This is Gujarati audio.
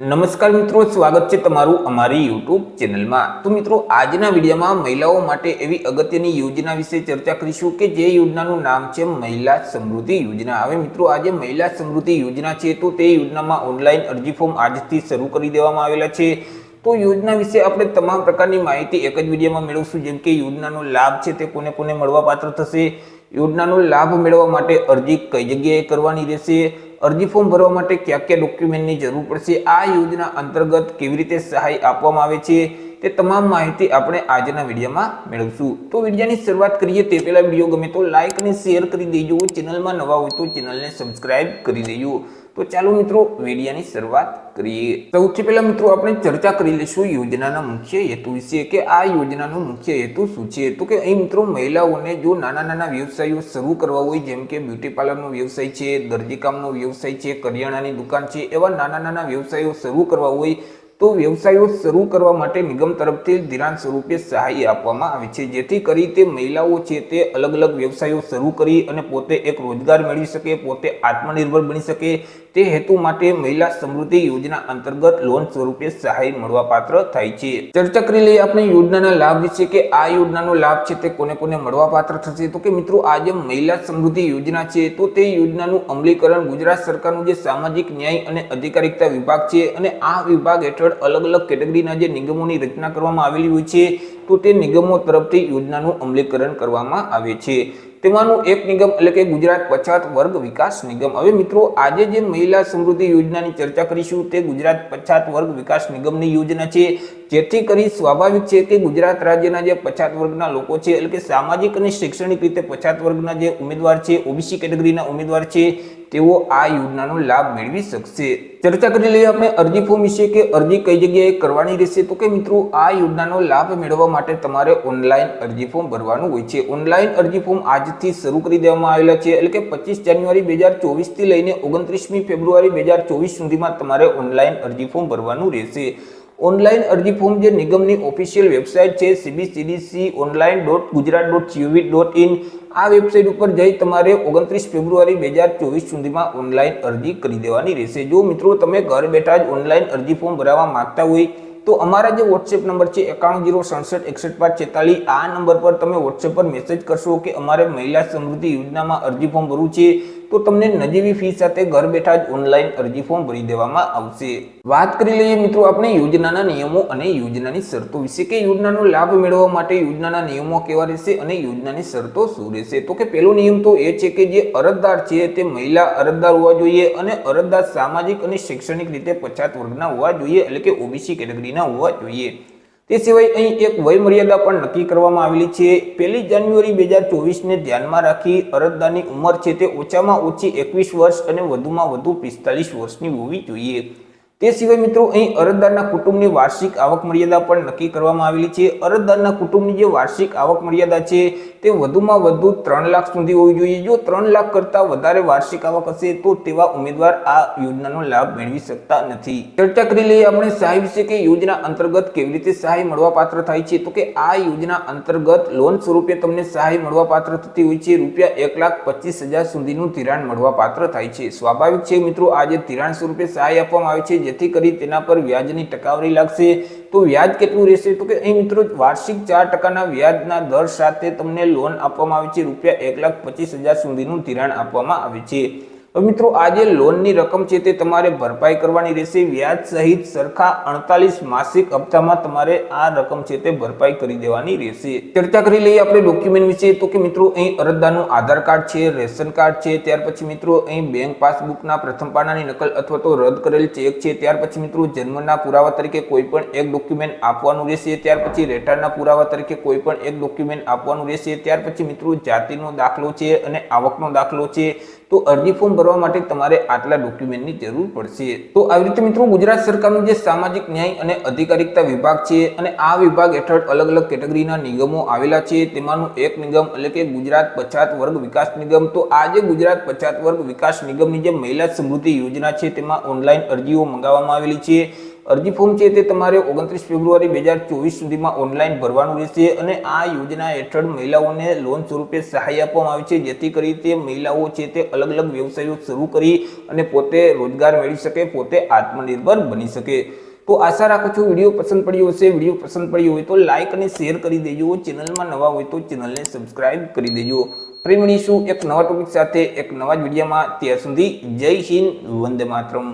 નમસ્કાર મિત્રો, સ્વાગત છે તમારું અમારી યુટ્યુબ ચેનલમાં। તો મિત્રો, આજના વિડીયોમાં મહિલાઓ માટે એવી અગત્યની યોજના વિશે ચર્ચા કરીશું કે જે યોજનાનું નામ છે મહિલા સમૃદ્ધિ યોજના। હવે મિત્રો, આજે મહિલા સમૃદ્ધિ યોજના છે તો તે યોજનામાં ઓનલાઈન અરજી ફોર્મ આજથી શરૂ કરી દેવામાં આવેલા છે। તો યોજના વિશે આપણે તમામ પ્રકારની માહિતી એક જ વિડીયોમાં મેળવશું, જેમ કે યોજનાનો લાભ છે તે કોને કોને મળવા પાત્ર થશે, યોજનાનો લાભ મેળવવા માટે અરજી કઈ જગ્યાએ કરવાની રહેશે, અરજી ફોર્મ ભરવા માટે કયા કયા ડોક્યુમેન્ટની જરૂર પડશે, આ યોજના અંતર્ગત કેવી રીતે સહાય આપવામાં આવે છે, તે તમામ માહિતી આપણે આજના વિડીયોમાં મેળવશું। તો વિડીયોની શરૂઆત કરીએ તે પહેલા વિડીયો ગમે તો લાઈક અને શેર કરી દેજો, ચેનલમાં નવા હોય તો ચેનલને સબસ્ક્રાઇબ કરી દેજો। તો ચાલો મિત્રો, વિડીયોની શરૂઆત કરીએ। સૌથી પહેલા મિત્રો, આપણે ચર્ચા કરી લઈશું યોજનાના મુખ્ય હેતુ વિશે કે આ યોજનાનો મુખ્ય હેતુ શું છે। તો કે અહીં મિત્રો, મહિલાઓને જો નાના નાના વ્યવસાયો શરૂ કરવા હોય, જેમ કે બ્યુટી પાર્લરનો વ્યવસાય છે, દરજીકામનો વ્યવસાય છે, કરિયાણાની દુકાન છે, એવા નાના નાના વ્યવસાયો શરૂ કરવા હોય તો વ્યવસાયો શરૂ કરવા માટે નિગમ તરફથી ધિરાણ સ્વરૂપે સહાય આપવામાં આવે છે, જેથી કરી તે મહિલાઓ છે તે અલગ અલગ વ્યવસાયો શરૂ કરી અને પોતે એક રોજગાર મેળવી શકે, પોતે આત્મનિર્ભર બની શકે। તે હેતુ માટે મહિલા સમૃદ્ધિ યોજના અંતર્ગત લોન સ્વરૂપે સહાય મળવા પાત્ર થાય છે। ચર્ચા કરી લઈએ આપણે યોજનાના લાભ વિશે કે આ યોજનાનો લાભ છે તે કોને કોને મળવા પાત્ર થશે। તો કે મિત્રો, આ જે મહિલા સમૃદ્ધિ યોજના છે તો તે યોજનાનું અમલીકરણ ગુજરાત સરકારનું જે સામાજિક ન્યાય અને અધિકારિતા વિભાગ છે, અને આ વિભાગ હેઠળ અલગ અલગ કેટેગરીના જે નિગમોની રચના કરવામાં આવેલી હોય છે તો તે નિગમો તરફથી યોજનાનું અમલીકરણ કરવામાં આવે છે। તેમાંનું એક નિગમ એટલે કે ગુજરાત પછાત વર્ગ વિકાસ નિગમ। હવે મિત્રો, આજે જે મહિલા સમૃદ્ધિ યોજનાની ચર્ચા કરીશું તે ગુજરાત પછાત વર્ગ વિકાસ નિગમની યોજના છે, જેથી કરી સ્વાભાવિક છે કે ગુજરાત રાજ્યના જે પછાત વર્ગના લોકો છે એટલે કે સામાજિક અને શૈક્ષણિક રીતે પછાત વર્ગના જે ઉમેદવાર છે, ઓબીસી કેટેગરીના ઉમેદવાર છે, તેઓ આ યોજનાનો લાભ મેળવી શકશે। ચર્ચા કરી લઈએ આપણે અરજી ફોર્મ વિશે કે અરજી કઈ જગ્યાએ કરવાની રહેશે। તો કે મિત્રો, આ યોજનાનો લાભ મેળવવા માટે તમારે ઓનલાઈન અરજી ફોર્મ ભરવાનું હોય છે। ઓનલાઈન અરજી ફોર્મ આજથી શરૂ કરી દેવામાં આવેલા છે, એટલે કે 25 જાન્યુઆરી 2024 થી લઈને 29મી ફેબ્રુઆરી 2024 સુધીમાં તમારે ઓનલાઈન અરજી ફોર્મ ભરવાનું રહેશે। ઓનલાઈન અરજી ફોર્મ જે નિગમની ઓફિશિયલ વેબસાઇટ છે cbcdc.online.gujarat.gov.in, આ વેબસાઇટ ઉપર જઈ તમારે 29 ફેબ્રુઆરી 2024 સુધીમાં ઓનલાઈન અરજી કરી દેવાની રહેશે। જો મિત્રો તમે ઘર બેઠા જ ઓનલાઈન અરજી ફોર્મ ભરવા માંગતા હોય તો અમારા જે વોટ્સએપ નંબર છે 9106616546, આ નંબર પર તમે વોટ્સએપ પર મેસેજ કરશો કે અમારે મહિલા સમૃદ્ધિ યોજનામાં અરજી ફોર્મ ભરવું છે, તો તમને નજીવી ફી સાથે ઘર બેઠા જ ઓનલાઈન અરજી ફોર્મ ભરી દેવામાં આવશે। વાત કરી લઈએ મિત્રો આપણે યોજનાના નિયમો અને યોજનાની શરતો વિશે કે યોજનાનો લાભ મેળવવા માટે યોજનાના નિયમો કેવા રહેશે અને યોજનાની શરતો શું રહેશે। તો કે પહેલો નિયમ તો એ છે કે જે અરજદાર છે તે મહિલા અરજદાર હોવા જોઈએ અને અરજદાર સામાજિક અને શૈક્ષણિક રીતે પછાત વર્ગના હોવા જોઈએ, એટલે કે ઓબીસી કેટેગરીના હોવા જોઈએ। તે સિવાય અહીં એક વય મર્યાદા પણ નક્કી કરવામાં આવેલી છે। 1 જાન્યુઆરી 2024 ને ધ્યાનમાં રાખી અરજદારની ઉંમર છે તે ઓછામાં ઓછી 21 વર્ષ અને વધુમાં વધુ 45 વર્ષની હોવી જોઈએ। તે સિવાય મિત્રો, અહીં અરજદારના કુટુંબની વાર્ષિક આવક મર્યાદા પણ નક્કી કરવામાં આવેલી છે। અરજદારના કુટુંબની જે વાર્ષિક આવક મર્યાદા છે તે વધુમાં વધુ 3 લાખ સુધી હોવી જોઈએ। જો 3 લાખ કરતા વધારે વાર્ષિક આવક હશે તો તેવા ઉમેદવાર આ યોજનાનો લાભ મેળવી શકતા નથી। ચર્ચા કરી લઈએ આપણે સહાય વિશે કે યોજના અંતર્ગત કેવી રીતે સહાય મળવા પાત્ર થાય છે। તો કે આ યોજના અંતર્ગત લોન સ્વરૂપે તમને સહાય મળવા પાત્ર થતી હોય છે। ₹1,25,000 સુધીનું ધિરાણ મળવા પાત્ર થાય છે। સ્વાભાવિક છે મિત્રો, આ જે ધિરાણ સ્વરૂપે સહાય આપવામાં આવે છે જેથી કરી તેના પર વ્યાજની ટકાવારી લાગશે। તો વ્યાજ કેટલું રહેશે? તો કે અહીં મિત્રો, વાર્ષિક 4% વ્યાજના દર સાથે તમને લોન આપવામાં આવે છે। ₹1,25,000 સુધીનું ધિરાણ આપવામાં આવે છે। હવે મિત્રો, આ જે લોનની રકમ છે તે તમારે ભરપાઈ કરવાની રહેશે। વ્યાજ સહિત સરખા 48 માસિક હપ્તામાં તમારે આ રકમ છે તે ભરપાઈ કરી દેવાની રહેશે। ચર્ચા કરી લઈએ આપણે ડોક્યુમેન્ટ વિશે। તો કે મિત્રો, અહીં અરજદારનું આધાર કાર્ડ છે, રેશન કાર્ડ છે, ત્યાર પછી મિત્રો અહીં બેંક પાસબુકના પ્રથમ પાનાની નકલ અથવા તો રદ કરેલ ચેક છે, ત્યાર પછી મિત્રો જન્મના પુરાવા તરીકે કોઈ પણ એક ડોક્યુમેન્ટ આપવાનું રહેશે, ત્યાર પછી રહેઠાણના પુરાવા તરીકે કોઈ પણ એક ડોક્યુમેન્ટ આપવાનું રહેશે, ત્યાર પછી મિત્રો જાતિનો દાખલો છે અને આવકનો દાખલો છે। તો અરજી ફોર્મ ભરવા માટે તમારે આટલા ડોક્યુમેન્ટની જરૂર પડશે। તો આવી રીતે મિત્રો, ગુજરાત સરકારનું જે સામાજિક ન્યાય અને અધિકારિતા વિભાગ છે અને આ વિભાગ હેઠળ અલગ અલગ કેટેગરીના નિગમો આવેલા છે। તેમાંનું એક નિગમ એટલે કે ગુજરાત પછાત વર્ગ વિકાસ નિગમ। તો આ જે ગુજરાત પછાત વર્ગ વિકાસ નિગમની જે મહિલા સમૃદ્ધિ યોજના છે તેમાં ઓનલાઈન અરજીઓ મંગાવવામાં આવેલી છે। અરજી ફોર્મ છે તે તમારે 29 ફેબ્રુઆરી 2024 સુધીમાં ઓનલાઈન ભરવાનું રહેશે અને આ યોજના હેઠળ મહિલાઓને લોન સ્વરૂપે સહાય આપવામાં આવે છે, જેથી કરી તે મહિલાઓ છે તે અલગ અલગ વ્યવસાયો શરૂ કરી અને પોતે રોજગાર મેળવી શકે, પોતે આત્મનિર્ભર બની શકે। તો આશા રાખું છું વિડીયો પસંદ પડ્યો હશે। વિડીયો પસંદ પડ્યો હોય તો લાઇક અને શેર કરી દેજો। ચેનલમાં નવા હોય તો ચેનલને સબસ્ક્રાઇબ કરી દેજો। ફરી મળીશું એક નવા ટોપિક સાથે એક નવા જ વિડીયોમાં। ત્યાં સુધી જય હિન્દ, વંદે માતરમ।